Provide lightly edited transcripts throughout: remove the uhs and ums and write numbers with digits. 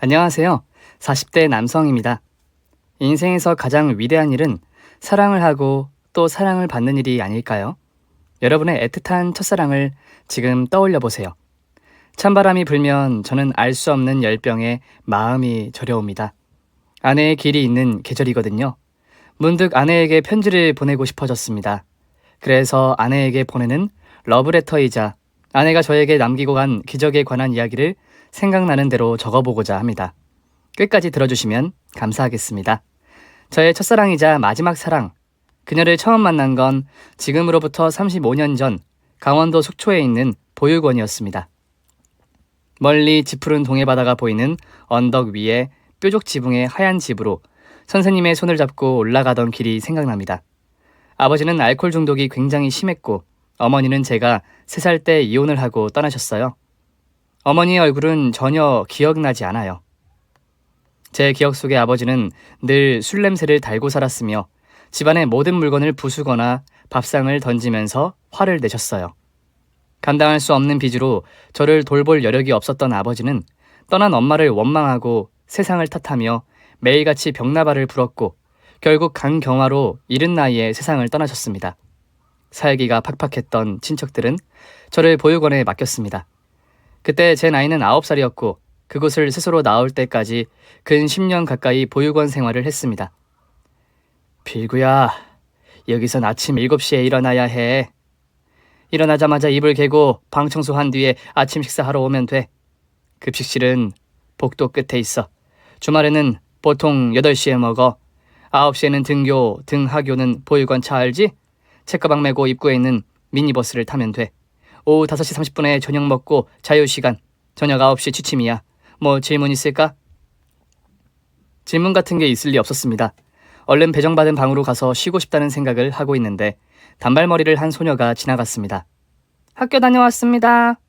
안녕하세요. 40대 남성입니다. 인생에서 가장 위대한 일은 사랑을 하고 또 사랑을 받는 일이 아닐까요? 여러분의 애틋한 첫사랑을 지금 떠올려 보세요. 찬바람이 불면 저는 알 수 없는 열병에 마음이 저려옵니다. 아내의 길이 있는 계절이거든요. 문득 아내에게 편지를 보내고 싶어졌습니다. 그래서 아내에게 보내는 러브레터이자 아내가 저에게 남기고 간 기적에 관한 이야기를 생각나는 대로 적어보고자 합니다. 끝까지 들어주시면 감사하겠습니다. 저의 첫사랑이자 마지막 사랑, 그녀를 처음 만난 건 지금으로부터 35년 전 강원도 속초에 있는 보육원이었습니다. 멀리 짙푸른 동해바다가 보이는 언덕 위에 뾰족 지붕의 하얀 집으로 선생님의 손을 잡고 올라가던 길이 생각납니다. 아버지는 알코올 중독이 굉장히 심했고 어머니는 제가 3살 때 이혼을 하고 떠나셨어요. 어머니의 얼굴은 전혀 기억나지 않아요. 제 기억 속의 아버지는 늘 술 냄새를 달고 살았으며 집안의 모든 물건을 부수거나 밥상을 던지면서 화를 내셨어요. 감당할 수 없는 빚으로 저를 돌볼 여력이 없었던 아버지는 떠난 엄마를 원망하고 세상을 탓하며 매일같이 벽나발을 불었고 결국 간경화로 이른 나이에 세상을 떠나셨습니다. 살기가 팍팍했던 친척들은 저를 보육원에 맡겼습니다. 그때 제 나이는 9살이었고 그곳을 스스로 나올 때까지 근 10년 가까이 보육원 생활을 했습니다. 필구야, 여기선 아침 7시에 일어나야 해. 일어나자마자 이불 개고 방 청소한 뒤에 아침 식사하러 오면 돼. 급식실은 복도 끝에 있어. 주말에는 보통 8시에 먹어. 9시에는 등교, 등하교는 보육원 차 알지? 책가방 메고 입구에 있는 미니버스를 타면 돼. 오후 5시 30분에 저녁 먹고 자유시간. 저녁 9시 취침이야. 뭐 질문 있을까? 질문 같은 게 있을 리 없었습니다. 얼른 배정받은 방으로 가서 쉬고 싶다는 생각을 하고 있는데 단발머리를 한 소녀가 지나갔습니다. 학교 다녀왔습니다.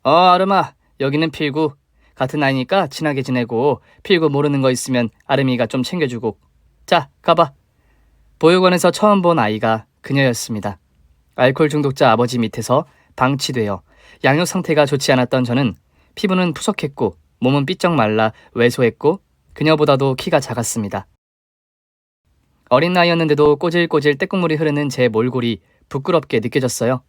아름아, 여기는 필구. 같은 나이니까 친하게 지내고 필구 모르는 거 있으면 아름이가 좀 챙겨주고. 자, 가봐. 보육원에서 처음 본 아이가 그녀였습니다. 알코올 중독자 아버지 밑에서 방치되어 양육 상태가 좋지 않았던 저는 피부는 푸석했고 몸은 삐쩍 말라 왜소했고 그녀보다도 키가 작았습니다. 어린 나이였는데도 꼬질꼬질 떼국물이 흐르는 제 몰골이 부끄럽게 느껴졌어요.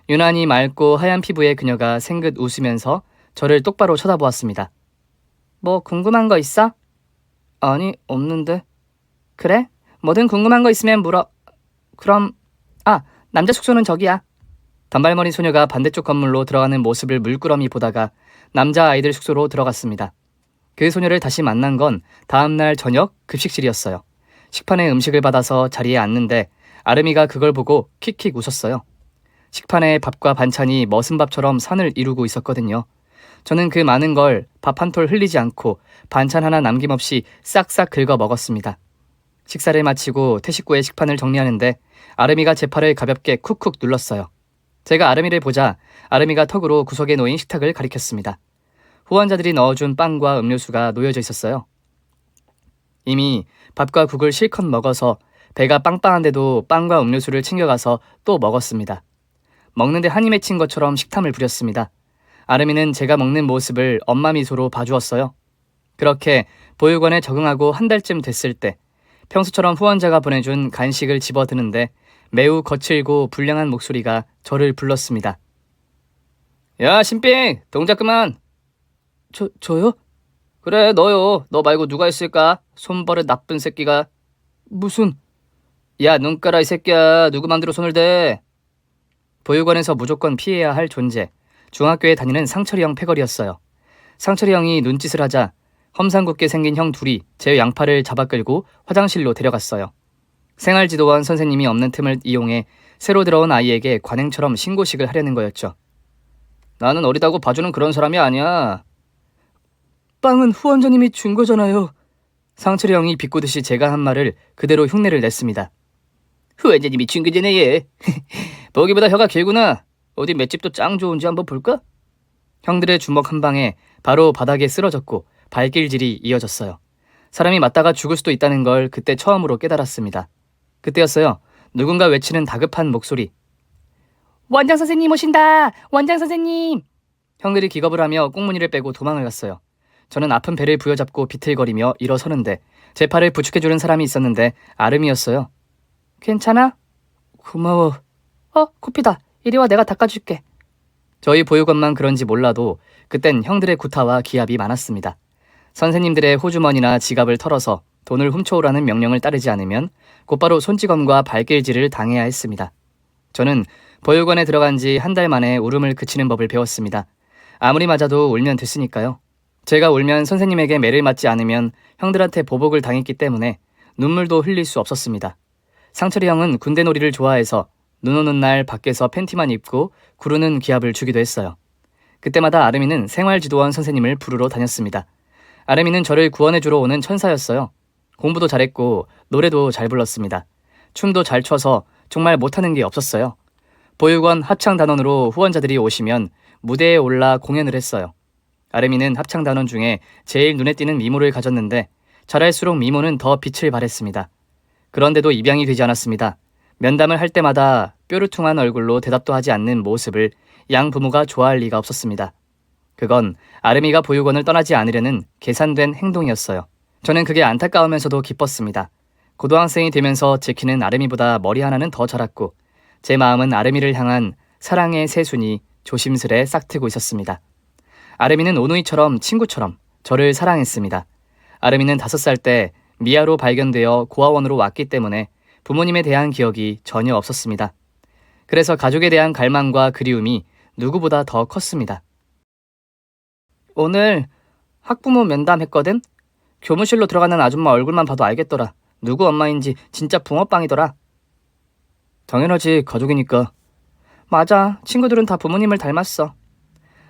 유난히 맑고 하얀 피부의 그녀가 생긋 웃으면서 저를 똑바로 쳐다보았습니다. 뭐 궁금한 거 있어? 아니, 없는데. 그래? 뭐든 궁금한 거 있으면 물어. 그럼, 남자 숙소는 저기야. 단발머리 소녀가 반대쪽 건물로 들어가는 모습을 물끄러미 보다가 남자 아이들 숙소로 들어갔습니다. 그 소녀를 다시 만난 건 다음날 저녁 급식실이었어요. 식판에 음식을 받아서 자리에 앉는데 아름이가 그걸 보고 킥킥 웃었어요. 식판에 밥과 반찬이 머슴밥처럼 산을 이루고 있었거든요. 저는 그 많은 걸 밥 한 톨 흘리지 않고 반찬 하나 남김없이 싹싹 긁어 먹었습니다. 식사를 마치고 태식구의 식판을 정리하는데 아름이가 제 팔을 가볍게 쿡쿡 눌렀어요. 제가 아름이를 보자 아름이가 턱으로 구석에 놓인 식탁을 가리켰습니다. 후원자들이 넣어준 빵과 음료수가 놓여져 있었어요. 이미 밥과 국을 실컷 먹어서 배가 빵빵한데도 빵과 음료수를 챙겨가서 또 먹었습니다. 먹는데 한이 맺힌 것처럼 식탐을 부렸습니다. 아름이는 제가 먹는 모습을 엄마 미소로 봐주었어요. 그렇게 보육원에 적응하고 한 달쯤 됐을 때 평소처럼 후원자가 보내준 간식을 집어드는데 매우 거칠고 불량한 목소리가 저를 불렀습니다. 야, 신빙! 동작 그만! 저요? 그래, 너요. 너 말고 누가 있을까? 손버릇 나쁜 새끼가. 무슨... 야, 눈 깔아 이 새끼야. 누구 맘대로 손을 대. 보육원에서 무조건 피해야 할 존재. 중학교에 다니는 상철이 형 패거리였어요. 상철이 형이 눈짓을 하자 험상궂게 생긴 형 둘이 제 양팔을 잡아 끌고 화장실로 데려갔어요. 생활지도원 선생님이 없는 틈을 이용해 새로 들어온 아이에게 관행처럼 신고식을 하려는 거였죠. 나는 어리다고 봐주는 그런 사람이 아니야. 빵은 후원자님이 준 거잖아요. 상철이 형이 비꼬듯이 제가 한 말을 그대로 흉내를 냈습니다. 후원자님이 준 거잖아 얘. 보기보다 혀가 길구나. 어디 맷집도 짱 좋은지 한번 볼까? 형들의 주먹 한 방에 바로 바닥에 쓰러졌고 발길질이 이어졌어요. 사람이 맞다가 죽을 수도 있다는 걸 그때 처음으로 깨달았습니다. 그때였어요. 누군가 외치는 다급한 목소리. 원장 선생님 오신다! 원장 선생님! 형들이 기겁을 하며 꽁무니를 빼고 도망을 갔어요. 저는 아픈 배를 부여잡고 비틀거리며 일어서는데 제 팔을 부축해주는 사람이 있었는데 아름이었어요. 괜찮아? 고마워. 코피다. 이리 와, 내가 닦아줄게. 저희 보육원만 그런지 몰라도 그땐 형들의 구타와 기합이 많았습니다. 선생님들의 호주머니나 지갑을 털어서 돈을 훔쳐오라는 명령을 따르지 않으면 곧바로 손찌검과 발길질을 당해야 했습니다. 저는 보육원에 들어간 지 한 달 만에 울음을 그치는 법을 배웠습니다. 아무리 맞아도 울면 됐으니까요. 제가 울면 선생님에게 매를 맞지 않으면 형들한테 보복을 당했기 때문에 눈물도 흘릴 수 없었습니다. 상철이 형은 군대놀이를 좋아해서 눈 오는 날 밖에서 팬티만 입고 구르는 기합을 주기도 했어요. 그때마다 아름이는 생활지도원 선생님을 부르러 다녔습니다. 아름이는 저를 구원해주러 오는 천사였어요. 공부도 잘했고 노래도 잘 불렀습니다. 춤도 잘 춰서 정말 못하는 게 없었어요. 보육원 합창단원으로 후원자들이 오시면 무대에 올라 공연을 했어요. 아름이는 합창단원 중에 제일 눈에 띄는 미모를 가졌는데 잘할수록 미모는 더 빛을 발했습니다. 그런데도 입양이 되지 않았습니다. 면담을 할 때마다 뾰루퉁한 얼굴로 대답도 하지 않는 모습을 양 부모가 좋아할 리가 없었습니다. 그건 아름이가 보육원을 떠나지 않으려는 계산된 행동이었어요. 저는 그게 안타까우면서도 기뻤습니다. 고등학생이 되면서 제 키는 아름이보다 머리 하나는 더 자랐고 제 마음은 아름이를 향한 사랑의 새순이 조심스레 싹트고 있었습니다. 아름이는 오누이처럼 친구처럼 저를 사랑했습니다. 아름이는 5살 때 미아로 발견되어 고아원으로 왔기 때문에 부모님에 대한 기억이 전혀 없었습니다. 그래서 가족에 대한 갈망과 그리움이 누구보다 더 컸습니다. 오늘 학부모 면담했거든? 교무실로 들어가는 아줌마 얼굴만 봐도 알겠더라. 누구 엄마인지 진짜 붕어빵이더라. 당연하지, 가족이니까. 맞아, 친구들은 다 부모님을 닮았어.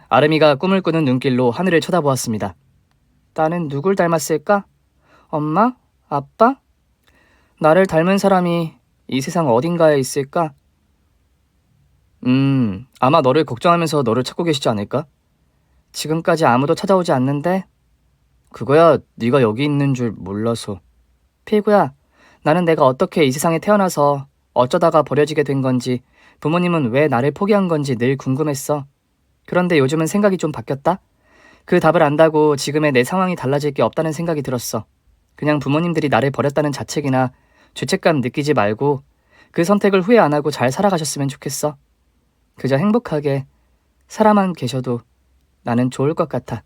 아름이가 꿈을 꾸는 눈길로 하늘을 쳐다보았습니다. 나는 누굴 닮았을까? 엄마? 아빠? 나를 닮은 사람이 이 세상 어딘가에 있을까? 아마 너를 걱정하면서 너를 찾고 계시지 않을까? 지금까지 아무도 찾아오지 않는데? 그거야 네가 여기 있는 줄 몰라서. 피구야, 나는 내가 어떻게 이 세상에 태어나서 어쩌다가 버려지게 된 건지, 부모님은 왜 나를 포기한 건지 늘 궁금했어. 그런데 요즘은 생각이 좀 바뀌었다? 그 답을 안다고 지금의 내 상황이 달라질 게 없다는 생각이 들었어. 그냥 부모님들이 나를 버렸다는 자책이나 죄책감 느끼지 말고 그 선택을 후회 안 하고 잘 살아가셨으면 좋겠어. 그저 행복하게 살아만 계셔도 나는 좋을 것 같아.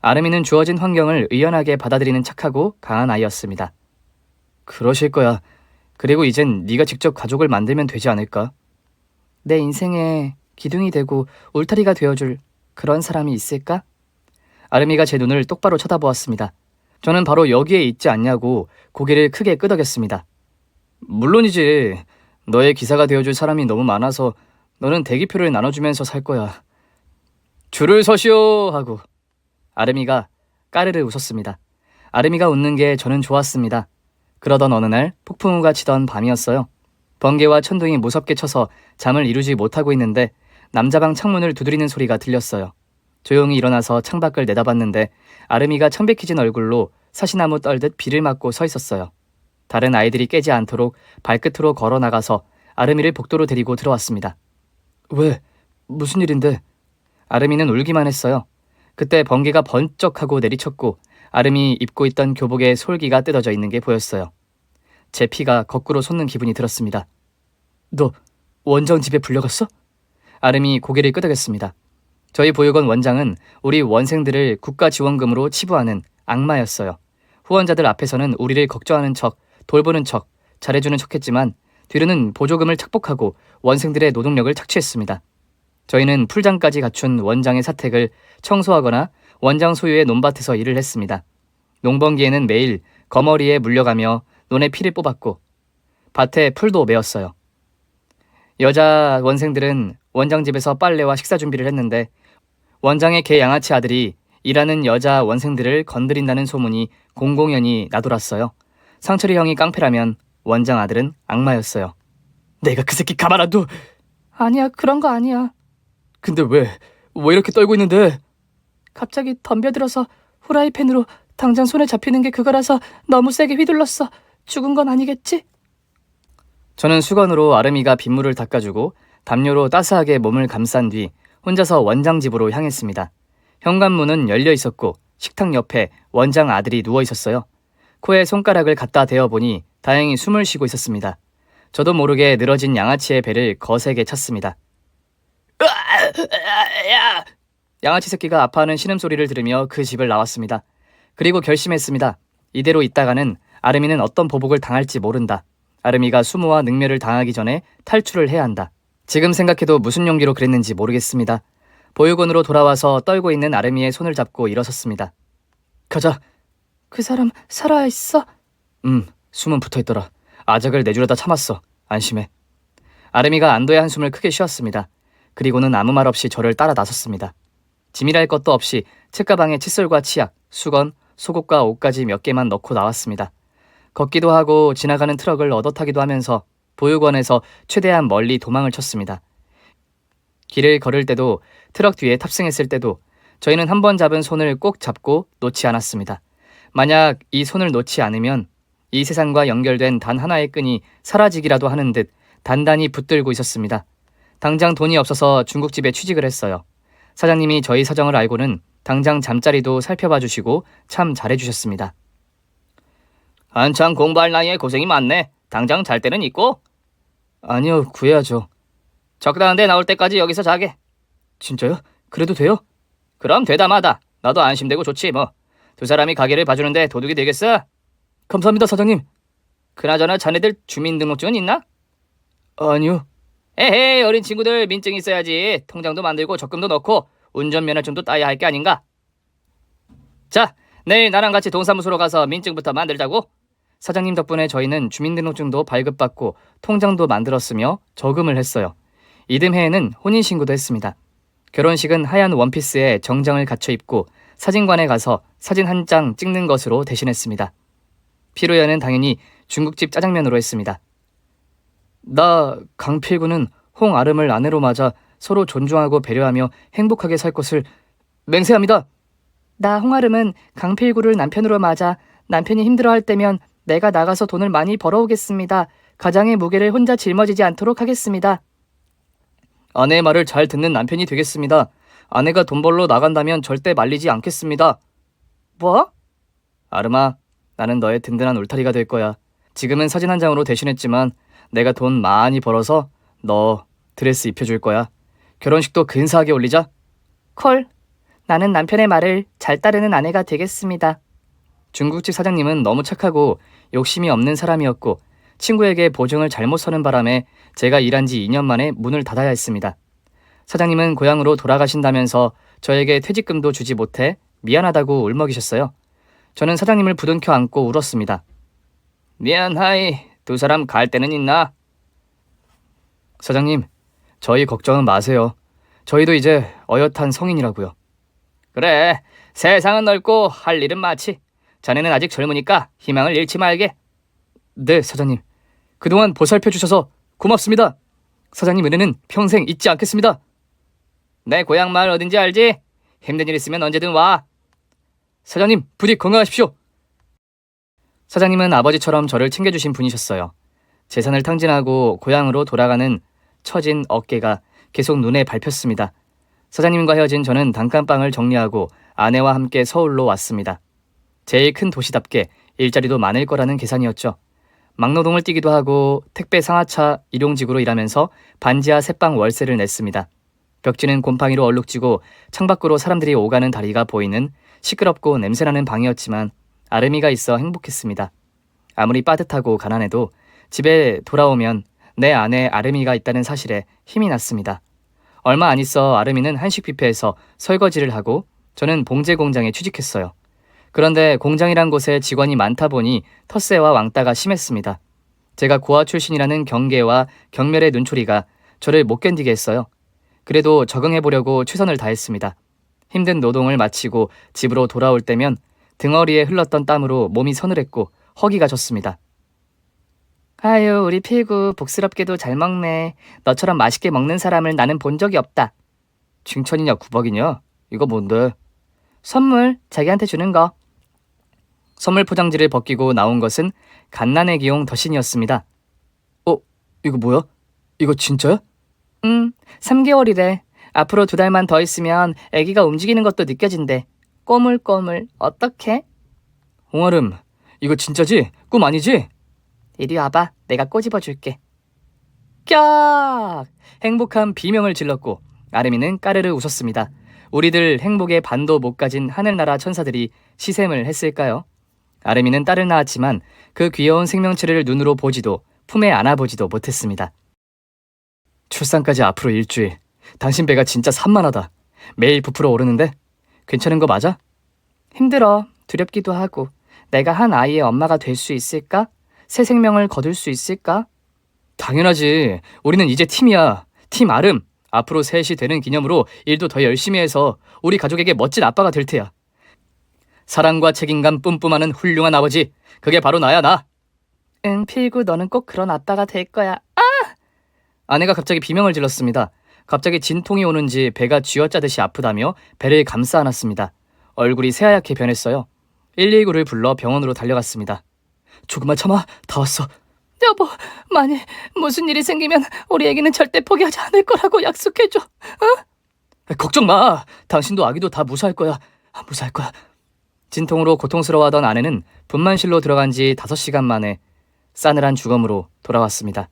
아름이는 주어진 환경을 의연하게 받아들이는 착하고 강한 아이였습니다. 그러실 거야. 그리고 이젠 네가 직접 가족을 만들면 되지 않을까? 내 인생에 기둥이 되고 울타리가 되어줄 그런 사람이 있을까? 아름이가 제 눈을 똑바로 쳐다보았습니다. 저는 바로 여기에 있지 않냐고 고개를 크게 끄덕였습니다. 물론이지. 너의 기사가 되어줄 사람이 너무 많아서 너는 대기표를 나눠주면서 살 거야. 줄을 서시오 하고 아름이가 까르르 웃었습니다. 아름이가 웃는 게 저는 좋았습니다. 그러던 어느 날 폭풍우가 치던 밤이었어요. 번개와 천둥이 무섭게 쳐서 잠을 이루지 못하고 있는데 남자방 창문을 두드리는 소리가 들렸어요. 조용히 일어나서 창밖을 내다봤는데 아름이가 청백해진 얼굴로 사시나무 떨듯 비를 맞고 서 있었어요. 다른 아이들이 깨지 않도록 발끝으로 걸어 나가서 아름이를 복도로 데리고 들어왔습니다. 왜? 무슨 일인데? 아름이는 울기만 했어요. 그때 번개가 번쩍하고 내리쳤고 아름이 입고 있던 교복에 솔기가 뜯어져 있는 게 보였어요. 제 피가 거꾸로 솟는 기분이 들었습니다. 너 원장 집에 불려갔어? 아름이 고개를 끄덕였습니다. 저희 보육원 원장은 우리 원생들을 국가지원금으로 치부하는 악마였어요. 후원자들 앞에서는 우리를 걱정하는 척, 돌보는 척, 잘해주는 척했지만 뒤로는 보조금을 착복하고 원생들의 노동력을 착취했습니다. 저희는 풀장까지 갖춘 원장의 사택을 청소하거나 원장 소유의 논밭에서 일을 했습니다. 농번기에는 매일 거머리에 물려가며 논에 피를 뽑았고 밭에 풀도 메었어요. 여자 원생들은 원장 집에서 빨래와 식사 준비를 했는데 원장의 개 양아치 아들이 일하는 여자 원생들을 건드린다는 소문이 공공연히 나돌았어요. 상철이 형이 깡패라면 원장 아들은 악마였어요. 내가 그 새끼 가만 안 둬. 아니야, 그런 거 아니야. 근데 왜 이렇게 떨고 있는데? 갑자기 덤벼들어서 후라이팬으로 당장 손에 잡히는 게 그거라서 너무 세게 휘둘렀어. 죽은 건 아니겠지? 저는 수건으로 아름이가 빗물을 닦아주고 담요로 따스하게 몸을 감싼 뒤 혼자서 원장 집으로 향했습니다. 현관문은 열려 있었고 식탁 옆에 원장 아들이 누워 있었어요. 코에 손가락을 갖다 대어보니 다행히 숨을 쉬고 있었습니다. 저도 모르게 늘어진 양아치의 배를 거세게 찼습니다. 야! 양아치 새끼가 아파하는 신음소리를 들으며 그 집을 나왔습니다. 그리고 결심했습니다. 이대로 있다가는 아름이는 어떤 보복을 당할지 모른다. 아름이가 수모와 능멸을 당하기 전에 탈출을 해야 한다. 지금 생각해도 무슨 용기로 그랬는지 모르겠습니다. 보육원으로 돌아와서 떨고 있는 아름이의 손을 잡고 일어섰습니다. 가자. 그 사람 살아있어? 숨은 붙어있더라. 아작을 내주려다 참았어. 안심해. 아름이가 안도의 한숨을 크게 쉬었습니다. 그리고는 아무 말 없이 저를 따라 나섰습니다. 짐이랄 것도 없이 책가방에 칫솔과 치약, 수건, 속옷과 옷까지 몇 개만 넣고 나왔습니다. 걷기도 하고 지나가는 트럭을 얻어타기도 하면서 보육원에서 최대한 멀리 도망을 쳤습니다. 길을 걸을 때도 트럭 뒤에 탑승했을 때도 저희는 한 번 잡은 손을 꼭 잡고 놓지 않았습니다. 만약 이 손을 놓지 않으면 이 세상과 연결된 단 하나의 끈이 사라지기라도 하는 듯 단단히 붙들고 있었습니다. 당장 돈이 없어서 중국집에 취직을 했어요. 사장님이 저희 사정을 알고는 당장 잠자리도 살펴봐 주시고 참 잘해주셨습니다. 한창 공부할 나이에 고생이 많네. 당장 잘 때는 있고? 아니요, 구해야죠. 적당한 데 나올 때까지 여기서 자게. 진짜요? 그래도 돼요? 그럼 되다 마다. 나도 안심되고 좋지 뭐. 두 사람이 가게를 봐주는데 도둑이 되겠어? 감사합니다, 사장님. 그나저나 자네들 주민등록증은 있나? 아니요. 에헤이, 어린 친구들 민증 있어야지. 통장도 만들고 적금도 넣고 운전면허증도 따야 할 게 아닌가? 자, 내일 나랑 같이 동사무소로 가서 민증부터 만들자고. 사장님 덕분에 저희는 주민등록증도 발급받고 통장도 만들었으며 저금을 했어요. 이듬해에는 혼인신고도 했습니다. 결혼식은 하얀 원피스에 정장을 갖춰 입고 사진관에 가서 사진 한 장 찍는 것으로 대신했습니다. 피로연은 당연히 중국집 짜장면으로 했습니다. 나 강필구는 홍아름을 아내로 맞아 서로 존중하고 배려하며 행복하게 살 것을 맹세합니다. 나 홍아름은 강필구를 남편으로 맞아 남편이 힘들어할 때면 내가 나가서 돈을 많이 벌어오겠습니다. 가장의 무게를 혼자 짊어지지 않도록 하겠습니다. 아내의 말을 잘 듣는 남편이 되겠습니다. 아내가 돈 벌러 나간다면 절대 말리지 않겠습니다. 뭐? 아름아, 나는 너의 든든한 울타리가 될 거야. 지금은 사진 한 장으로 대신했지만 내가 돈 많이 벌어서 너 드레스 입혀줄 거야. 결혼식도 근사하게 올리자. 콜. 나는 남편의 말을 잘 따르는 아내가 되겠습니다. 중국집 사장님은 너무 착하고 욕심이 없는 사람이었고 친구에게 보증을 잘못 서는 바람에 제가 일한 지 2년 만에 문을 닫아야 했습니다. 사장님은 고향으로 돌아가신다면서 저에게 퇴직금도 주지 못해 미안하다고 울먹이셨어요. 저는 사장님을 부둥켜 안고 울었습니다. 미안하이, 두 사람 갈 데는 있나? 사장님, 저희 걱정은 마세요. 저희도 이제 어엿한 성인이라고요. 그래, 세상은 넓고 할 일은 많지. 자네는 아직 젊으니까 희망을 잃지 말게. 네, 사장님. 그동안 보살펴 주셔서 고맙습니다. 사장님 은혜는 평생 잊지 않겠습니다. 내 고향 마을 어딘지 알지? 힘든 일 있으면 언제든 와. 사장님, 부디 건강하십시오. 사장님은 아버지처럼 저를 챙겨주신 분이셨어요. 재산을 탕진하고 고향으로 돌아가는 처진 어깨가 계속 눈에 밟혔습니다. 사장님과 헤어진 저는 단칸방을 정리하고 아내와 함께 서울로 왔습니다. 제일 큰 도시답게 일자리도 많을 거라는 계산이었죠. 막노동을 뛰기도 하고 택배 상하차 일용직으로 일하면서 반지하 새빵 월세를 냈습니다. 벽지는 곰팡이로 얼룩지고 창밖으로 사람들이 오가는 다리가 보이는 시끄럽고 냄새나는 방이었지만 아름이가 있어 행복했습니다. 아무리 빠듯하고 가난해도 집에 돌아오면 내 안에 아름이가 있다는 사실에 힘이 났습니다. 얼마 안 있어 아름이는 한식 뷔페에서 설거지를 하고 저는 봉제 공장에 취직했어요. 그런데 공장이란 곳에 직원이 많다 보니 텃세와 왕따가 심했습니다. 제가 고아 출신이라는 경계와 경멸의 눈초리가 저를 못 견디게 했어요. 그래도 적응해보려고 최선을 다했습니다. 힘든 노동을 마치고 집으로 돌아올 때면 등허리에 흘렀던 땀으로 몸이 서늘했고 허기가 졌습니다. 아유, 우리 필구 복스럽게도 잘 먹네. 너처럼 맛있게 먹는 사람을 나는 본 적이 없다. 칭찬이냐 구박이냐? 이거 뭔데? 선물, 자기한테 주는 거. 선물 포장지를 벗기고 나온 것은 갓난애기용 더신이었습니다. 이거 뭐야? 이거 진짜야? 3개월이래. 앞으로 2달만 더 있으면 애기가 움직이는 것도 느껴진대. 꼬물꼬물. 어떡해? 홍아름, 이거 진짜지? 꿈 아니지? 이리 와봐. 내가 꼬집어 줄게. 깍! 행복한 비명을 질렀고 아름이는 까르르 웃었습니다. 우리들 행복의 반도 못 가진 하늘나라 천사들이 시샘을 했을까요? 아름이는 딸을 낳았지만 그 귀여운 생명체를 눈으로 보지도 품에 안아보지도 못했습니다. 출산까지 앞으로 일주일. 당신 배가 진짜 산만하다. 매일 부풀어 오르는데? 괜찮은 거 맞아? 힘들어. 두렵기도 하고. 내가 한 아이의 엄마가 될 수 있을까? 새 생명을 거둘 수 있을까? 당연하지. 우리는 이제 팀이야. 팀 아름. 앞으로 셋이 되는 기념으로 일도 더 열심히 해서 우리 가족에게 멋진 아빠가 될 테야. 사랑과 책임감 뿜뿜하는 훌륭한 아버지. 그게 바로 나야, 나. 응, 필구, 너는 꼭 그런 아빠가 될 거야. 아! 아내가 갑자기 비명을 질렀습니다. 갑자기 진통이 오는지 배가 쥐어짜듯이 아프다며 배를 감싸 안았습니다. 얼굴이 새하얗게 변했어요. 119를 불러 병원으로 달려갔습니다. 조금만 참아. 다 왔어. 여보, 만일 무슨 일이 생기면 우리 애기는 절대 포기하지 않을 거라고 약속해줘. 어? 걱정 마. 당신도 아기도 다 무사할 거야. 무사할 거야. 진통으로 고통스러워하던 아내는 분만실로 들어간 지 5시간 만에 싸늘한 죽음으로 돌아왔습니다.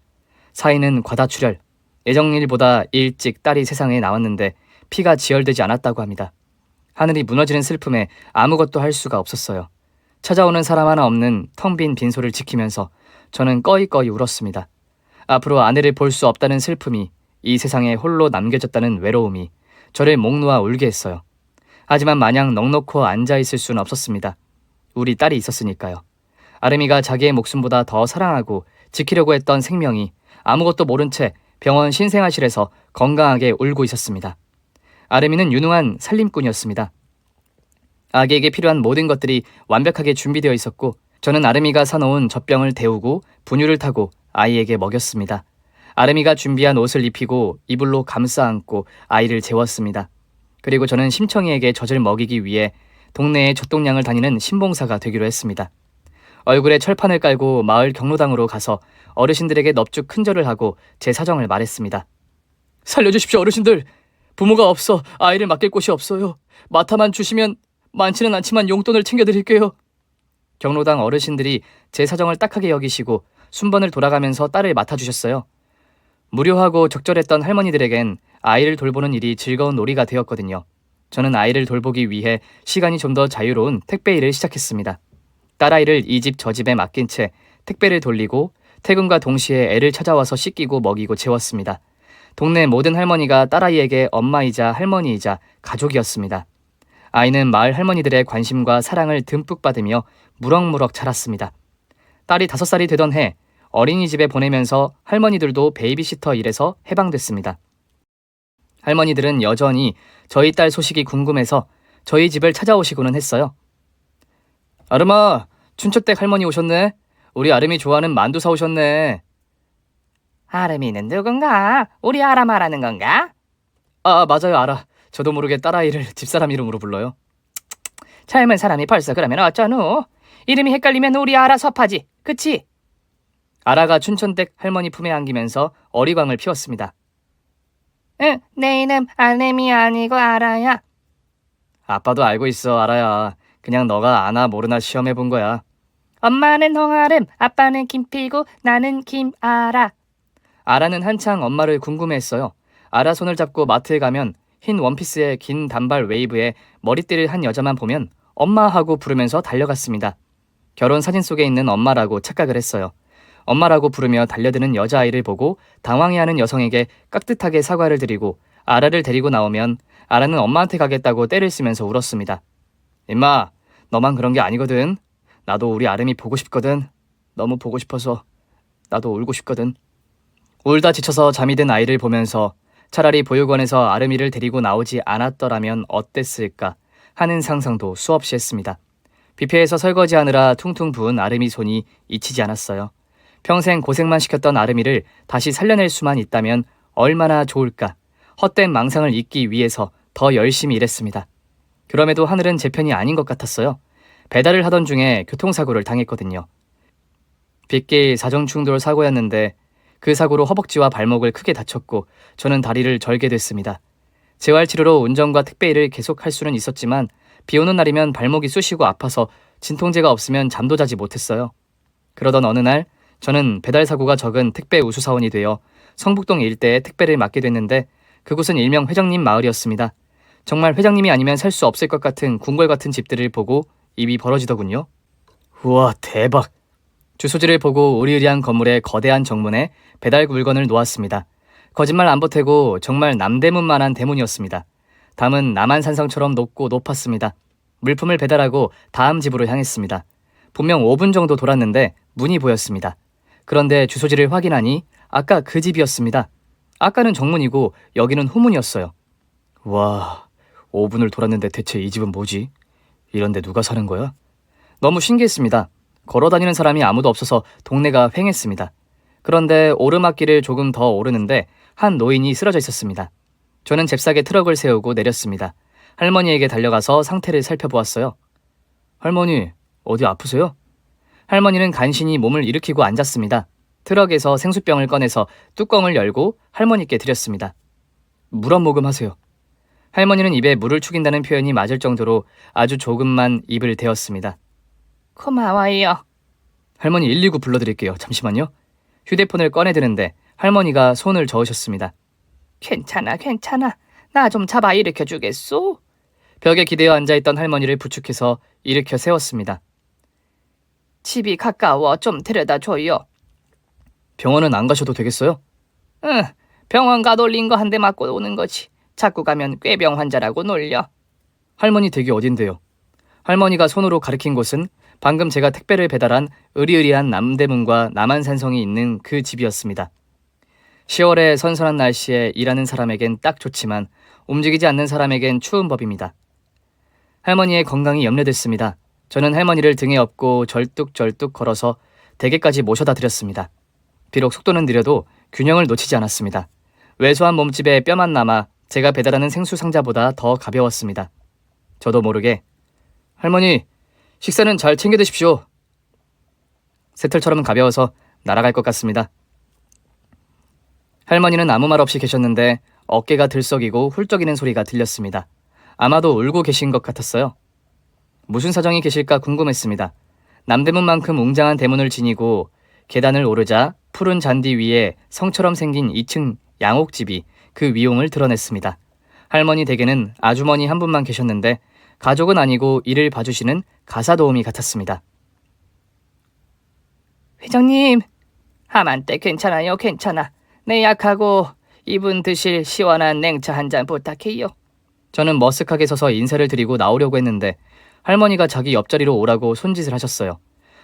사인은 과다출혈. 예정일보다 일찍 딸이 세상에 나왔는데 피가 지혈되지 않았다고 합니다. 하늘이 무너지는 슬픔에 아무것도 할 수가 없었어요. 찾아오는 사람 하나 없는 텅 빈 빈소를 지키면서 저는 꺼이꺼이 울었습니다. 앞으로 아내를 볼 수 없다는 슬픔이, 이 세상에 홀로 남겨졌다는 외로움이 저를 목 놓아 울게 했어요. 하지만 마냥 넋놓고 앉아있을 수는 없었습니다. 우리 딸이 있었으니까요. 아름이가 자기의 목숨보다 더 사랑하고 지키려고 했던 생명이 아무것도 모른 채 병원 신생아실에서 건강하게 울고 있었습니다. 아름이는 유능한 살림꾼이었습니다. 아기에게 필요한 모든 것들이 완벽하게 준비되어 있었고 저는 아름이가 사놓은 젖병을 데우고 분유를 타고 아이에게 먹였습니다. 아름이가 준비한 옷을 입히고 이불로 감싸 안고 아이를 재웠습니다. 그리고 저는 심청이에게 젖을 먹이기 위해 동네에 젖동량을 다니는 신봉사가 되기로 했습니다. 얼굴에 철판을 깔고 마을 경로당으로 가서 어르신들에게 넙죽 큰절을 하고 제 사정을 말했습니다. 살려주십시오, 어르신들. 부모가 없어 아이를 맡길 곳이 없어요. 맡아만 주시면 많지는 않지만 용돈을 챙겨드릴게요. 경로당 어르신들이 제 사정을 딱하게 여기시고 순번을 돌아가면서 딸을 맡아주셨어요. 무료하고 적절했던 할머니들에겐 아이를 돌보는 일이 즐거운 놀이가 되었거든요. 저는 아이를 돌보기 위해 시간이 좀 더 자유로운 택배 일을 시작했습니다. 딸아이를 이 집 저 집에 맡긴 채 택배를 돌리고 퇴근과 동시에 애를 찾아와서 씻기고 먹이고 재웠습니다. 동네 모든 할머니가 딸아이에게 엄마이자 할머니이자 가족이었습니다. 아이는 마을 할머니들의 관심과 사랑을 듬뿍 받으며 무럭무럭 자랐습니다. 딸이 5살이 되던 해 어린이집에 보내면서 할머니들도 베이비시터 일에서 해방됐습니다. 할머니들은 여전히 저희 딸 소식이 궁금해서 저희 집을 찾아오시고는 했어요. 아름아, 춘천댁 할머니 오셨네. 우리 아름이 좋아하는 만두 사오셨네. 아름이는 누군가? 우리 아라 말하는 건가? 아, 맞아요, 아라. 저도 모르게 딸아이를 집사람 이름으로 불러요. 젊은 사람이 벌써 그러면 어쩌누? 이름이 헷갈리면 우리 아라 섭하지, 그치? 아라가 춘천댁 할머니 품에 안기면서 어리광을 피웠습니다. 응, 내 이름 아름이 아니고 아라야. 아빠도 알고 있어, 아라야. 그냥 너가 아나 모르나 시험해본 거야. 엄마는 홍아름, 아빠는 김필구, 나는 김아라. 아라는 한창 엄마를 궁금해했어요. 아라 손을 잡고 마트에 가면 흰 원피스에 긴 단발 웨이브에 머리띠를 한 여자만 보면 엄마 하고 부르면서 달려갔습니다. 결혼 사진 속에 있는 엄마라고 착각을 했어요. 엄마라고 부르며 달려드는 여자아이를 보고 당황해하는 여성에게 깍듯하게 사과를 드리고 아라를 데리고 나오면 아라는 엄마한테 가겠다고 떼를 쓰면서 울었습니다. 임마, 너만 그런 게 아니거든. 나도 우리 아름이 보고 싶거든. 너무 보고 싶어서 나도 울고 싶거든. 울다 지쳐서 잠이 든 아이를 보면서 차라리 보육원에서 아름이를 데리고 나오지 않았더라면 어땠을까 하는 상상도 수없이 했습니다. 뷔페에서 설거지하느라 퉁퉁 부은 아름이 손이 잊히지 않았어요. 평생 고생만 시켰던 아름이를 다시 살려낼 수만 있다면 얼마나 좋을까. 헛된 망상을 잊기 위해서 더 열심히 일했습니다. 그럼에도 하늘은 제 편이 아닌 것 같았어요. 배달을 하던 중에 교통사고를 당했거든요. 빗길 사정충돌 사고였는데 그 사고로 허벅지와 발목을 크게 다쳤고 저는 다리를 절게 됐습니다. 재활치료로 운전과 택배 일을 계속할 수는 있었지만 비 오는 날이면 발목이 쑤시고 아파서 진통제가 없으면 잠도 자지 못했어요. 그러던 어느 날 저는 배달 사고가 적은 택배 우수사원이 되어 성북동 일대에 택배를 맡게 됐는데 그곳은 일명 회장님 마을이었습니다. 정말 회장님이 아니면 살 수 없을 것 같은 궁궐 같은 집들을 보고 입이 벌어지더군요. 우와, 대박! 주소지를 보고 으리으리한 건물의 거대한 정문에 배달 물건을 놓았습니다. 거짓말 안 보태고 정말 남대문만한 대문이었습니다. 담은 남한산성처럼 높고 높았습니다. 물품을 배달하고 다음 집으로 향했습니다. 분명 5분 정도 돌았는데 문이 보였습니다. 그런데 주소지를 확인하니 아까 그 집이었습니다. 아까는 정문이고 여기는 후문이었어요. 와, 5분을 돌았는데 대체 이 집은 뭐지? 이런데 누가 사는 거야? 너무 신기했습니다. 걸어다니는 사람이 아무도 없어서 동네가 휑했습니다. 그런데 오르막길을 조금 더 오르는데 한 노인이 쓰러져 있었습니다. 저는 잽싸게 트럭을 세우고 내렸습니다. 할머니에게 달려가서 상태를 살펴보았어요. 할머니, 어디 아프세요? 할머니는 간신히 몸을 일으키고 앉았습니다. 트럭에서 생수병을 꺼내서 뚜껑을 열고 할머니께 드렸습니다. 물 한 모금 하세요. 할머니는 입에 물을 축인다는 표현이 맞을 정도로 아주 조금만 입을 대었습니다. 고마워요. 할머니 119 불러드릴게요. 잠시만요. 휴대폰을 꺼내드는데 할머니가 손을 저으셨습니다. 괜찮아. 나 좀 잡아 일으켜 주겠소? 벽에 기대어 앉아있던 할머니를 부축해서 일으켜 세웠습니다. 집이 가까워 좀 데려다 줘요. 병원은 안 가셔도 되겠어요? 응, 병원 가 놀린 거 한 대 맞고 오는 거지. 자꾸 가면 꾀병 환자라고 놀려. 할머니 댁이 어딘데요? 할머니가 손으로 가리킨 곳은 방금 제가 택배를 배달한 으리으리한 남대문과 남한산성이 있는 그 집이었습니다. 10월의 선선한 날씨에 일하는 사람에겐 딱 좋지만 움직이지 않는 사람에겐 추운 법입니다. 할머니의 건강이 염려됐습니다. 저는 할머니를 등에 업고 절뚝절뚝 걸어서 댁에까지 모셔다 드렸습니다. 비록 속도는 느려도 균형을 놓치지 않았습니다. 왜소한 몸집에 뼈만 남아 제가 배달하는 생수 상자보다 더 가벼웠습니다. 저도 모르게 할머니, 식사는 잘 챙겨 드십시오. 새털처럼 가벼워서 날아갈 것 같습니다. 할머니는 아무 말 없이 계셨는데 어깨가 들썩이고 훌쩍이는 소리가 들렸습니다. 아마도 울고 계신 것 같았어요. 무슨 사정이 계실까 궁금했습니다. 남대문만큼 웅장한 대문을 지니고 계단을 오르자 푸른 잔디 위에 성처럼 생긴 2층 양옥집이 그 위용을 드러냈습니다. 할머니 댁에는 아주머니 한 분만 계셨는데 가족은 아니고 일을 봐주시는 가사도우미 같았습니다. 회장님, 하만때 괜찮아요, 괜찮아. 내 약하고 이분 드실 시원한 냉차 한 잔 부탁해요. 저는 머쓱하게 서서 인사를 드리고 나오려고 했는데 할머니가 자기 옆자리로 오라고 손짓을 하셨어요.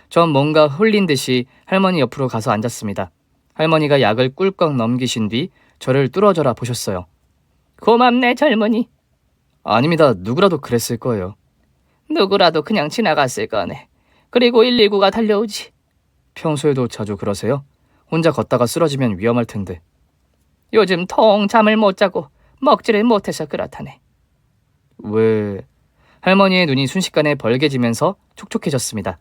전 뭔가 홀린 듯이 할머니 옆으로 가서 앉았습니다. 할머니가 약을 꿀꺽 넘기신 뒤 저를 뚫어져라 보셨어요. 고맙네, 젊은이. 아닙니다. 누구라도 그랬을 거예요. 누구라도 그냥 지나갔을 거네. 그리고 119가 달려오지. 평소에도 자주 그러세요? 혼자 걷다가 쓰러지면 위험할 텐데. 요즘 통 잠을 못 자고 먹지를 못해서 그렇다네. 왜? 할머니의 눈이 순식간에 벌개지면서 촉촉해졌습니다.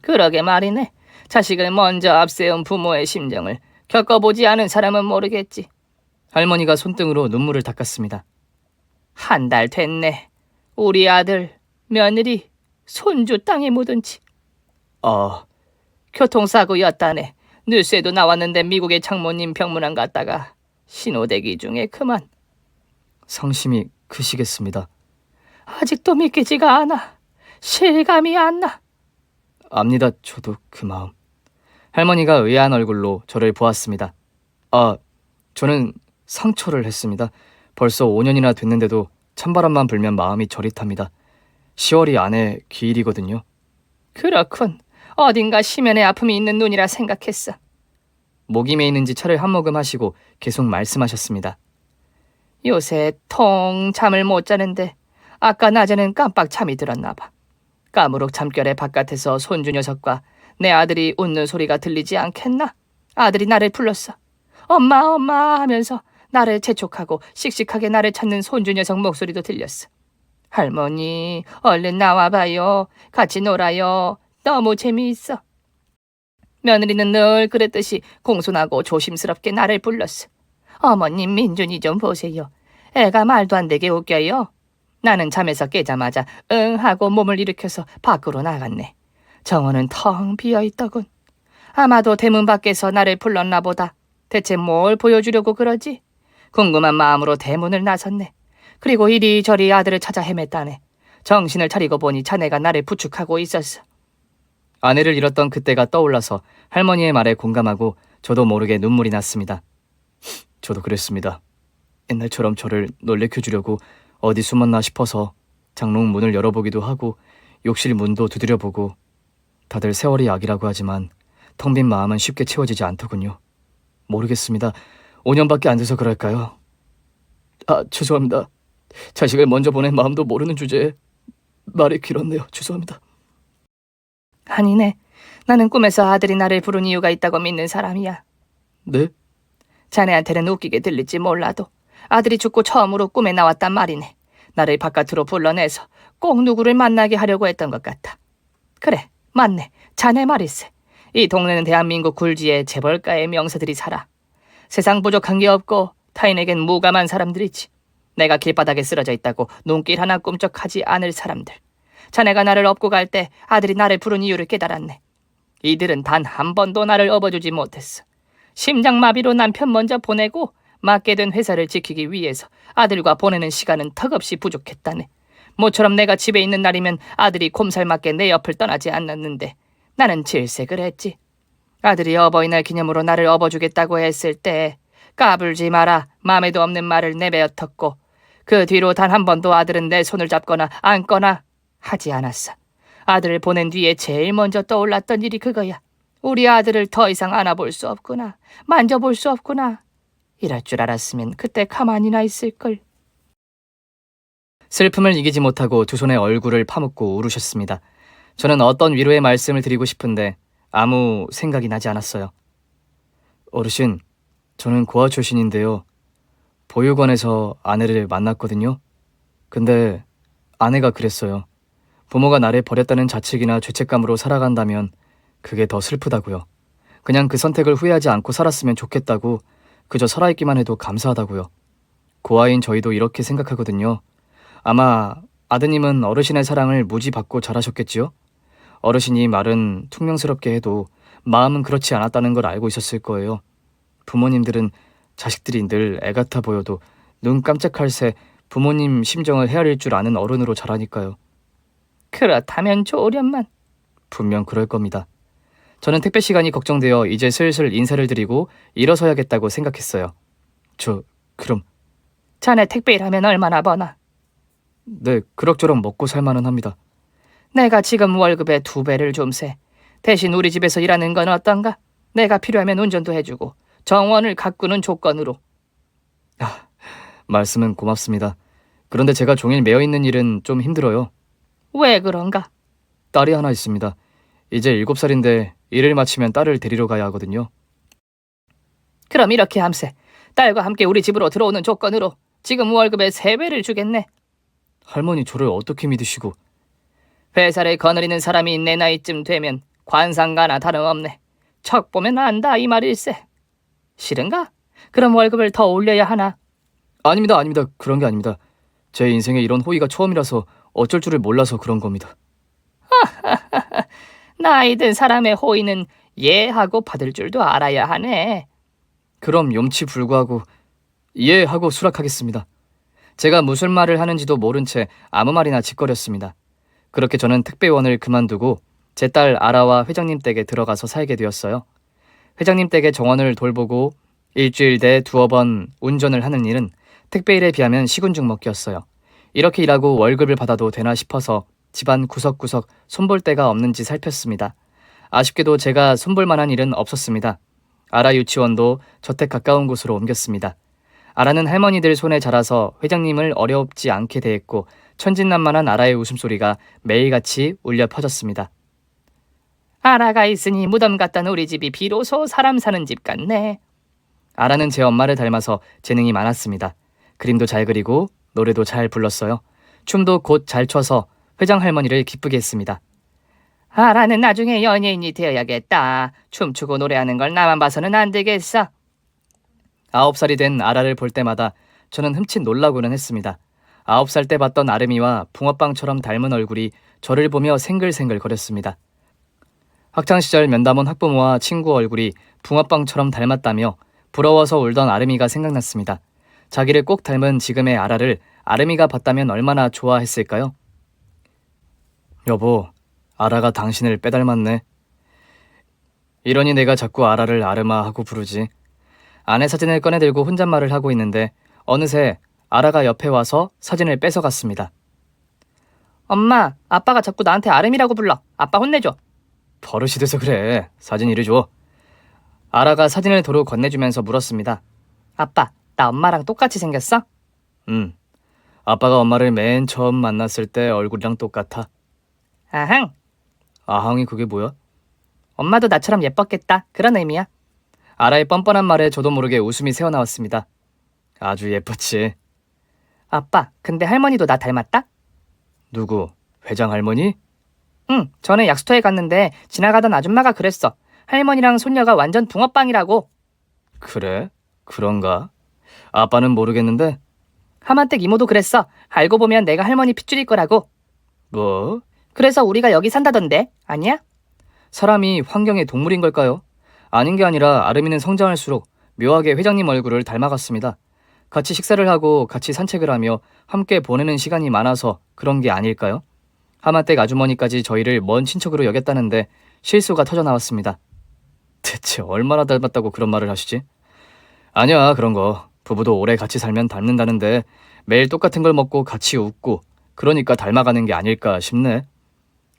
그러게 말이네. 자식을 먼저 앞세운 부모의 심정을 겪어보지 않은 사람은 모르겠지. 할머니가 손등으로 눈물을 닦았습니다. 한 달 됐네. 우리 아들, 며느리, 손주 땅에 묻은 지. 교통사고였다네. 뉴스에도 나왔는데 미국의 장모님 병문안 갔다가 신호대기 중에 그만. 상심이 크시겠습니다. 아직도 믿기지가 않아. 실감이 안 나. 압니다. 저도 그 마음. 할머니가 의아한 얼굴로 저를 보았습니다. 저는 상처를 했습니다. 벌써 5년이나 됐는데도 찬바람만 불면 마음이 저릿합니다. 10월이 아내 기일이거든요. 그렇군. 어딘가 심연의 아픔이 있는 눈이라 생각했어. 목이 메이는지 차를 한 모금 하시고 계속 말씀하셨습니다. 요새 통 잠을 못 자는데 아까 낮에는 깜빡 잠이 들었나 봐. 까무룩 잠결에 바깥에서 손주 녀석과 내 아들이 웃는 소리가 들리지 않겠나? 아들이 나를 불렀어. 엄마, 엄마 하면서 나를 재촉하고 씩씩하게 나를 찾는 손주 녀석 목소리도 들렸어. 할머니, 얼른 나와봐요. 같이 놀아요. 너무 재미있어. 며느리는 늘 그랬듯이 공손하고 조심스럽게 나를 불렀어. 어머님, 민준이 좀 보세요. 애가 말도 안 되게 웃겨요. 나는 잠에서 깨자마자 응 하고 몸을 일으켜서 밖으로 나갔네. 정원은 텅 비어있더군. 아마도 대문 밖에서 나를 불렀나 보다. 대체 뭘 보여주려고 그러지? 궁금한 마음으로 대문을 나섰네. 그리고 이리저리 아들을 찾아 헤맸다네. 정신을 차리고 보니 자네가 나를 부축하고 있었어. 아내를 잃었던 그때가 떠올라서 할머니의 말에 공감하고 저도 모르게 눈물이 났습니다. 저도 그랬습니다. 옛날처럼 저를 놀래켜주려고 어디 숨었나 싶어서 장롱 문을 열어보기도 하고 욕실 문도 두드려보고 다들 세월이 약이라고 하지만 텅 빈 마음은 쉽게 채워지지 않더군요. 모르겠습니다. 5년밖에 안 돼서 그럴까요? 죄송합니다. 자식을 먼저 보낸 마음도 모르는 주제에 말이 길었네요. 죄송합니다. 아니네. 나는 꿈에서 아들이 나를 부른 이유가 있다고 믿는 사람이야. 네? 자네한테는 웃기게 들릴지 몰라도 아들이 죽고 처음으로 꿈에 나왔단 말이네. 나를 바깥으로 불러내서 꼭 누구를 만나게 하려고 했던 것 같아. 그래, 맞네. 자네 말일세. 이 동네는 대한민국 굴지에 재벌가의 명사들이 살아. 세상 부족한 게 없고 타인에겐 무감한 사람들이지. 내가 길바닥에 쓰러져 있다고 눈길 하나 꿈쩍하지 않을 사람들. 자네가 나를 업고 갈 때 아들이 나를 부른 이유를 깨달았네. 이들은 단 한 번도 나를 업어주지 못했어. 심장마비로 남편 먼저 보내고 맡게 된 회사를 지키기 위해서 아들과 보내는 시간은 턱없이 부족했다네. 모처럼 내가 집에 있는 날이면 아들이 곰살맞게 내 옆을 떠나지 않았는데 나는 질색을 했지. 아들이 어버이날 기념으로 나를 업어주겠다고 했을 때 까불지 마라 마음에도 없는 말을 내뱉었고 그 뒤로 단 한 번도 아들은 내 손을 잡거나 안거나 하지 않았어. 아들을 보낸 뒤에 제일 먼저 떠올랐던 일이 그거야. 우리 아들을 더 이상 안아볼 수 없구나. 만져볼 수 없구나. 이럴 줄 알았으면 그때 가만히나 있을걸. 슬픔을 이기지 못하고 두 손에 얼굴을 파묻고 울으셨습니다. 저는 어떤 위로의 말씀을 드리고 싶은데 아무 생각이 나지 않았어요. 어르신, 저는 고아 출신인데요. 보육원에서 아내를 만났거든요. 근데 아내가 그랬어요. 부모가 나를 버렸다는 자책이나 죄책감으로 살아간다면 그게 더 슬프다고요. 그냥 그 선택을 후회하지 않고 살았으면 좋겠다고, 그저 살아있기만 해도 감사하다고요. 고아인 저희도 이렇게 생각하거든요. 아마 아드님은 어르신의 사랑을 무지 받고 자라셨겠지요? 어르신이 말은 퉁명스럽게 해도 마음은 그렇지 않았다는 걸 알고 있었을 거예요. 부모님들은 자식들이 늘 애같아 보여도 눈 깜짝할 새 부모님 심정을 헤아릴 줄 아는 어른으로 자라니까요. 그렇다면 좋으련만. 분명 그럴 겁니다. 저는 택배 시간이 걱정되어 이제 슬슬 인사를 드리고 일어서야겠다고 생각했어요. 그럼. 자네 택배 일하면 얼마나 버나? 네, 그럭저럭 먹고 살만은 합니다. 내가 지금 월급의 2배를 좀 세. 대신 우리 집에서 일하는 건 어떤가? 내가 필요하면 운전도 해주고 정원을 가꾸는 조건으로. 말씀은 고맙습니다. 그런데 제가 종일 매여있는 일은 좀 힘들어요. 왜 그런가? 딸이 하나 있습니다. 이제 7살인데 일을 마치면 딸을 데리러 가야 하거든요. 그럼 이렇게 함세. 딸과 함께 우리 집으로 들어오는 조건으로 지금 월급의 3배를 주겠네. 할머니 저를 어떻게 믿으시고. 회사를 거느리는 사람이 내 나이쯤 되면 관상가나 다름없네. 척 보면 안다 이 말일세. 싫은가? 그럼 월급을 더 올려야 하나? 아닙니다. 그런 게 아닙니다. 제 인생에 이런 호의가 처음이라서 어쩔 줄을 몰라서 그런 겁니다. 나이 든 사람의 호의는 예하고 받을 줄도 알아야 하네. 그럼 염치불구하고 하고 수락하겠습니다. 제가 무슨 말을 하는지도 모른 채 아무 말이나 짓거렸습니다. 그렇게 저는 택배원을 그만두고 제 딸 아라와 회장님 댁에 들어가서 살게 되었어요. 회장님 댁의 정원을 돌보고 일주일 내 2번 운전을 하는 일은 택배 일에 비하면 시군죽 먹기였어요. 이렇게 일하고 월급을 받아도 되나 싶어서 집안 구석구석 손볼 데가 없는지 살폈습니다. 아쉽게도 제가 손볼 만한 일은 없었습니다. 아라 유치원도 저택 가까운 곳으로 옮겼습니다. 아라는 할머니들 손에 자라서 회장님을 어렵지 않게 대했고 천진난만한 아라의 웃음소리가 매일같이 울려 퍼졌습니다. 아라가 있으니 무덤 같던 우리 집이 비로소 사람 사는 집 같네. 아라는 제 엄마를 닮아서 재능이 많았습니다. 그림도 잘 그리고 노래도 잘 불렀어요. 춤도 곧 잘 춰서 회장 할머니를 기쁘게 했습니다. 아라는 나중에 연예인이 되어야겠다. 춤추고 노래하는 걸 나만 봐서는 안 되겠어. 9살이 된 아라를 볼 때마다 저는 흠칫 놀라고는 했습니다. 9살 때 봤던 아름이와 붕어빵처럼 닮은 얼굴이 저를 보며 생글생글 거렸습니다. 학창시절 면담원 학부모와 친구 얼굴이 붕어빵처럼 닮았다며 부러워서 울던 아름이가 생각났습니다. 자기를 꼭 닮은 지금의 아라를 아름이가 봤다면 얼마나 좋아했을까요? 여보, 아라가 당신을 빼닮았네. 이러니 내가 자꾸 아라를 아르마 하고 부르지. 아내 사진을 꺼내들고 혼잣말을 하고 있는데 어느새 아라가 옆에 와서 사진을 뺏어갔습니다. 엄마, 아빠가 자꾸 나한테 아름이라고 불러. 아빠 혼내줘. 버릇이 돼서 그래. 사진 이리 줘. 아라가 사진을 도로 건네주면서 물었습니다. 아빠, 나 엄마랑 똑같이 생겼어? 아빠가 엄마를 맨 처음 만났을 때 얼굴이랑 똑같아. 아흥, 아항이 그게 뭐야? 엄마도 나처럼 예뻤겠다. 그런 의미야. 아라의 뻔뻔한 말에 저도 모르게 웃음이 새어나왔습니다. 아주 예뻤지. 아빠, 근데 할머니도 나 닮았다? 누구? 회장 할머니? 응, 전에 약수터에 갔는데 지나가던 아줌마가 그랬어. 할머니랑 손녀가 완전 붕어빵이라고. 그래? 그런가? 아빠는 모르겠는데. 하만댁 이모도 그랬어. 알고 보면 내가 할머니 핏줄일 거라고. 뭐? 그래서 우리가 여기 산다던데. 아니야? 사람이 환경의 동물인 걸까요? 아닌 게 아니라 아름이는 성장할수록 묘하게 회장님 얼굴을 닮아갔습니다. 같이 식사를 하고 같이 산책을 하며 함께 보내는 시간이 많아서 그런 게 아닐까요? 하마댁 아주머니까지 저희를 먼 친척으로 여겼다는데 실수가 터져나왔습니다. 대체 얼마나 닮았다고 그런 말을 하시지? 아니야, 그런 거. 부부도 오래 같이 살면 닮는다는데 매일 똑같은 걸 먹고 같이 웃고 그러니까 닮아가는 게 아닐까 싶네.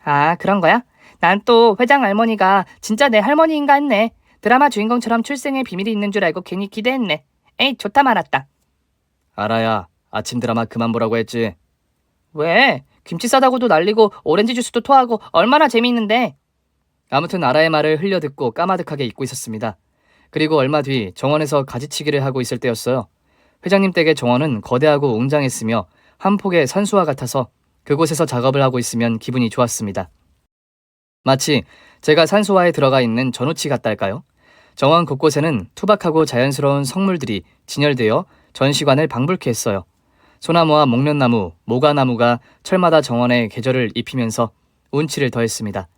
아, 그런 거야? 난 또 회장 할머니가 진짜 내 할머니인가 했네. 드라마 주인공처럼 출생의 비밀이 있는 줄 알고 괜히 기대했네. 에이, 좋다 말았다. 알아야, 아침 드라마 그만 보라고 했지. 왜? 김치 싸다고도 날리고 오렌지 주스도 토하고 얼마나 재미있는데. 아무튼 아라의 말을 흘려듣고 까마득하게 잊고 있었습니다. 그리고 얼마 뒤 정원에서 가지치기를 하고 있을 때였어요. 회장님 댁의 정원은 거대하고 웅장했으며 한 폭의 산수와 같아서 그곳에서 작업을 하고 있으면 기분이 좋았습니다. 마치 제가 산수화에 들어가 있는 전우치 같달까요? 정원 곳곳에는 투박하고 자연스러운 성물들이 진열되어 전시관을 방불케 했어요. 소나무와 목련나무, 모가나무가 철마다 정원에 계절을 입히면서 운치를 더했습니다.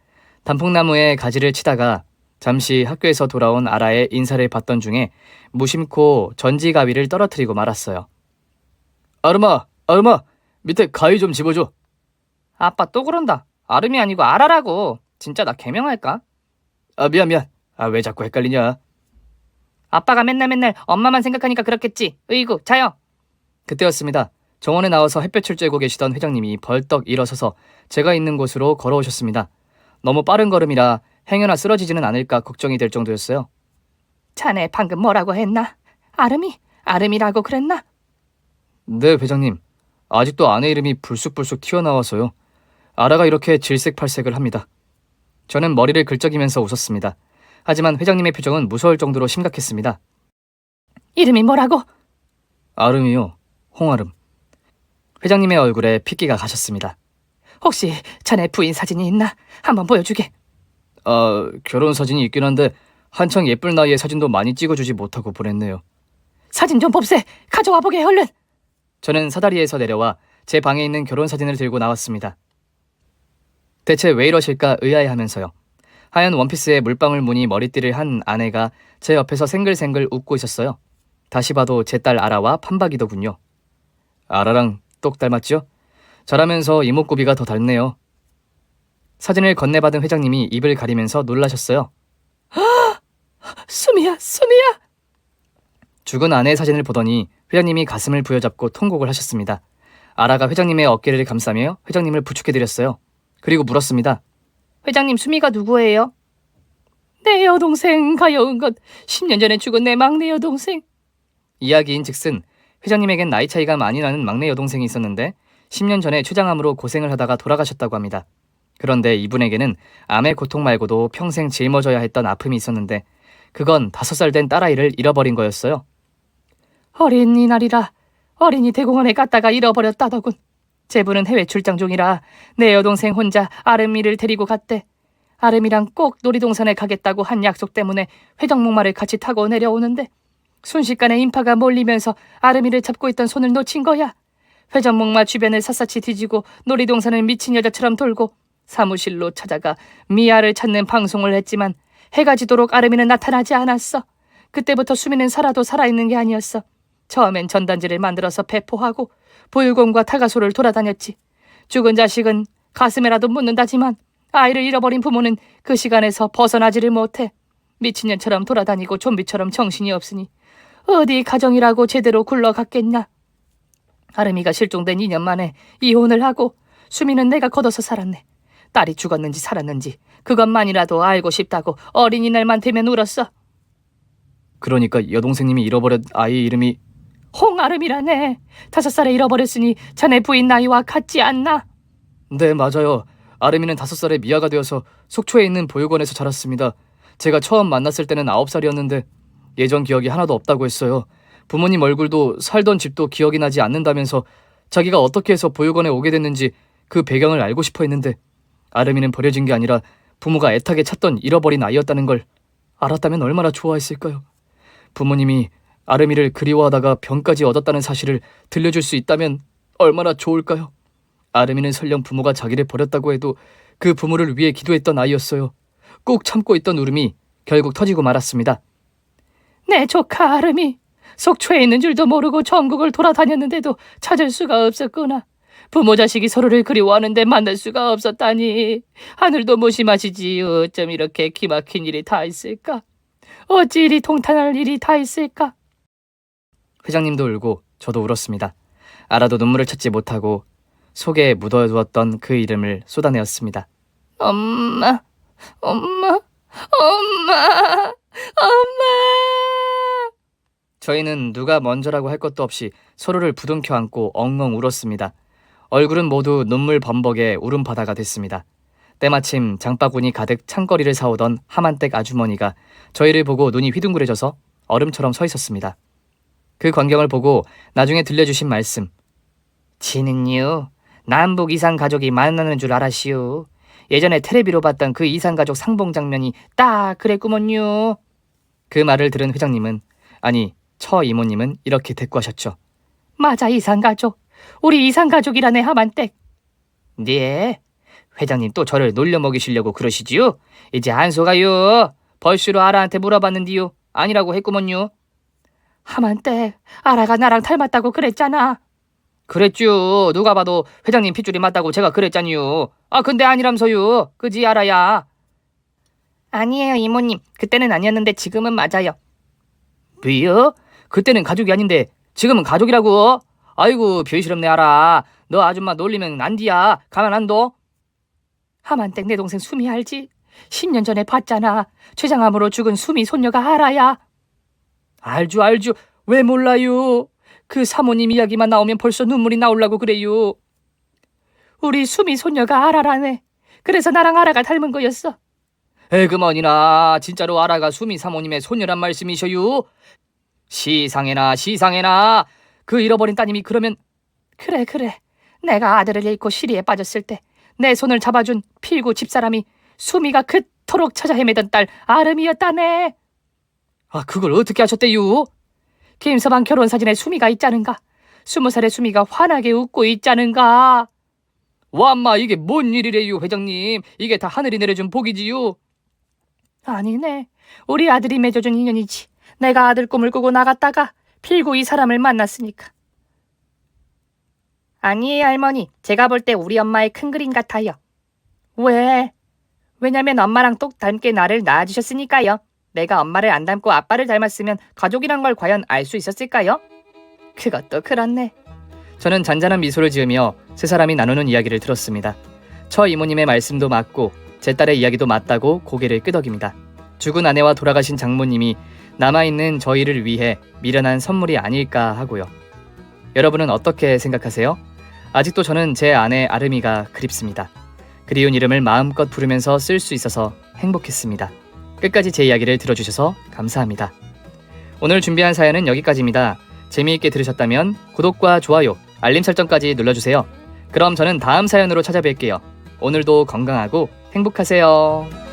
단풍나무에 가지를 치다가 잠시 학교에서 돌아온 아라의 인사를 받던 중에 무심코 전지가위를 떨어뜨리고 말았어요. 아름아, 밑에 가위 좀 집어줘. 아빠 또 그런다. 아름이 아니고 아라라고. 진짜 나 개명할까? 아, 미안. 왜 자꾸 헷갈리냐? 아빠가 맨날 엄마만 생각하니까 그렇겠지. 으이구, 자요. 그때였습니다. 정원에 나와서 햇볕을 쬐고 계시던 회장님이 벌떡 일어서서 제가 있는 곳으로 걸어오셨습니다. 너무 빠른 걸음이라 행여나 쓰러지지는 않을까 걱정이 될 정도였어요. 자네 방금 뭐라고 했나? 아름이라고 그랬나? 네, 회장님. 아직도 아내 이름이 불쑥불쑥 튀어나와서요. 아라가 이렇게 질색팔색을 합니다. 저는 머리를 긁적이면서 웃었습니다. 하지만 회장님의 표정은 무서울 정도로 심각했습니다. 이름이 뭐라고? 아름이요. 홍아름. 회장님의 얼굴에 핏기가 가셨습니다. 혹시 자네 부인 사진이 있나? 한번 보여주게. 결혼 사진이 있긴 한데 한창 예쁠 나이에 사진도 많이 찍어주지 못하고 보냈네요. 사진 좀 봅세. 가져와 보게 얼른. 저는 사다리에서 내려와 제 방에 있는 결혼 사진을 들고 나왔습니다. 대체 왜 이러실까 의아해하면서요. 하얀 원피스에 물방울 무늬 머리띠를 한 아내가 제 옆에서 생글생글 웃고 있었어요. 다시 봐도 제 딸 아라와 판박이더군요. 아라랑 똑 닮았죠? 저라면서 이목구비가 더 닮네요. 사진을 건네받은 회장님이 입을 가리면서 놀라셨어요. 수미야. 죽은 아내의 사진을 보더니 회장님이 가슴을 부여잡고 통곡을 하셨습니다. 아라가 회장님의 어깨를 감싸며 회장님을 부축해드렸어요. 그리고 물었습니다. 회장님, 수미가 누구예요? 내 여동생 가여운 것. 10년 전에 죽은 내 막내 여동생. 이야기인 즉슨 회장님에겐 나이 차이가 많이 나는 막내 여동생이 있었는데 10년 전에 췌장암으로 고생을 하다가 돌아가셨다고 합니다. 그런데 이분에게는 암의 고통 말고도 평생 짊어져야 했던 아픔이 있었는데 그건 5살 된 딸아이를 잃어버린 거였어요. 어린이날이라 어린이 대공원에 갔다가 잃어버렸다더군. 제부는 해외 출장 중이라 내 여동생 혼자 아름이를 데리고 갔대. 아름이랑 꼭 놀이동산에 가겠다고 한 약속 때문에 회전목마를 같이 타고 내려오는데 순식간에 인파가 몰리면서 아름이를 잡고 있던 손을 놓친 거야. 회전목마 주변을 샅샅이 뒤지고 놀이동산을 미친 여자처럼 돌고 사무실로 찾아가 미아를 찾는 방송을 했지만 해가 지도록 아름이는 나타나지 않았어. 그때부터 수미는 살아도 살아있는 게 아니었어. 처음엔 전단지를 만들어서 배포하고 보육원과 타가소를 돌아다녔지. 죽은 자식은 가슴에라도 묻는다지만 아이를 잃어버린 부모는 그 시간에서 벗어나지를 못해. 미친년처럼 돌아다니고 좀비처럼 정신이 없으니 어디 가정이라고 제대로 굴러갔겠냐. 아름이가 실종된 2년 만에 이혼을 하고 수미는 내가 걷어서 살았네. 딸이 죽었는지 살았는지 그것만이라도 알고 싶다고 어린이날만 되면 울었어. 그러니까 여동생님이 잃어버린 아이 이름이 홍아름이라네. 5살에 잃어버렸으니 자네 부인 나이와 같지 않나? 네, 맞아요. 아름이는 5살에 미아가 되어서 속초에 있는 보육원에서 자랐습니다. 제가 처음 만났을 때는 9살이었는데 예전 기억이 하나도 없다고 했어요. 부모님 얼굴도 살던 집도 기억이 나지 않는다면서 자기가 어떻게 해서 보육원에 오게 됐는지 그 배경을 알고 싶어 했는데 아름이는 버려진 게 아니라 부모가 애타게 찾던 잃어버린 아이였다는 걸 알았다면 얼마나 좋아했을까요? 부모님이 아름이를 그리워하다가 병까지 얻었다는 사실을 들려줄 수 있다면 얼마나 좋을까요? 아름이는 설령 부모가 자기를 버렸다고 해도 그 부모를 위해 기도했던 아이였어요. 꾹 참고 있던 울음이 결국 터지고 말았습니다. 내 조카 아름이 속초에 있는 줄도 모르고 전국을 돌아다녔는데도 찾을 수가 없었구나. 부모 자식이 서로를 그리워하는데 만날 수가 없었다니. 하늘도 무심하시지. 어쩜 이렇게 기막힌 일이 다 있을까? 어찌 이리 통탄할 일이 다 있을까? 회장님도 울고 저도 울었습니다. 알아도 눈물을 찾지 못하고 속에 묻어두었던 그 이름을 쏟아내었습니다. 엄마, 엄마, 엄마, 엄마. 저희는 누가 먼저라고 할 것도 없이 서로를 부둥켜 안고 엉엉 울었습니다. 얼굴은 모두 눈물 범벅의 울음바다가 됐습니다. 때마침 장바구니 가득 창거리를 사오던 하만댁 아주머니가 저희를 보고 눈이 휘둥그레져서 얼음처럼 서 있었습니다. 그 광경을 보고 나중에 들려주신 말씀. 지는요, 남북 이산 가족이 만나는 줄 알았시오. 예전에 텔레비로 봤던 그 이산 가족 상봉 장면이 딱 그랬구먼요. 그 말을 들은 회장님은, 아니 처 이모님은 이렇게 대꾸하셨죠. 맞아, 이산 가족. 우리 이산 가족이라네, 하만댁. 네, 회장님 또 저를 놀려 먹이시려고 그러시지요? 이제 안 속아요. 벌수로 아라한테 물어봤는디요. 아니라고 했구먼요. 하만댁, 아라가 나랑 닮았다고 그랬잖아. 그랬죠. 누가 봐도 회장님 핏줄이 맞다고 제가 그랬잖요. 아 근데 아니람서요. 그지 아라야. 아니에요, 이모님. 그때는 아니었는데 지금은 맞아요. 뭐요? 그때는 가족이 아닌데 지금은 가족이라고? 아이고 별시럽네 아라. 너 아줌마 놀리면 안디야. 가만 안 둬. 하만댁 내 동생 수미 알지? 10년 전에 봤잖아. 췌장암으로 죽은 수미 손녀가 아라야. 알죠. 왜 몰라요? 그 사모님 이야기만 나오면 벌써 눈물이 나오려고 그래요. 우리 수미 손녀가 아라라네. 그래서 나랑 아라가 닮은 거였어. 에그머니나 진짜로 아라가 수미 사모님의 손녀란 말씀이셔요? 시상해나 그 잃어버린 따님이 그러면. 그래. 내가 아들을 잃고 시리에 빠졌을 때 내 손을 잡아준 필구 집사람이 수미가 그토록 찾아 헤매던 딸 아름이었다네. 아 그걸 어떻게 하셨대요? 김서방 결혼사진에 수미가 있자는가. 20살의 수미가 환하게 웃고 있자는가. 와엄마 이게 뭔 일이래요 회장님. 이게 다 하늘이 내려준 복이지요. 아니네. 우리 아들이 맺어준 인연이지. 내가 아들 꿈을 꾸고 나갔다가 필구 이 사람을 만났으니까. 아니에요, 할머니. 제가 볼 때 우리 엄마의 큰 그림 같아요. 왜? 왜냐면 엄마랑 똑 닮게 나를 낳아주셨으니까요. 내가 엄마를 안 닮고 아빠를 닮았으면 가족이란 걸 과연 알 수 있었을까요? 그것도 그렇네. 저는 잔잔한 미소를 지으며 세 사람이 나누는 이야기를 들었습니다. 처 이모님의 말씀도 맞고 제 딸의 이야기도 맞다고 고개를 끄덕입니다. 죽은 아내와 돌아가신 장모님이 남아있는 저희를 위해 미련한 선물이 아닐까 하고요. 여러분은 어떻게 생각하세요? 아직도 저는 제 아내 아름이가 그립습니다. 그리운 이름을 마음껏 부르면서 쓸 수 있어서 행복했습니다. 끝까지 제 이야기를 들어주셔서 감사합니다. 오늘 준비한 사연은 여기까지입니다. 재미있게 들으셨다면 구독과 좋아요, 알림 설정까지 눌러주세요. 그럼 저는 다음 사연으로 찾아뵐게요. 오늘도 건강하고 행복하세요.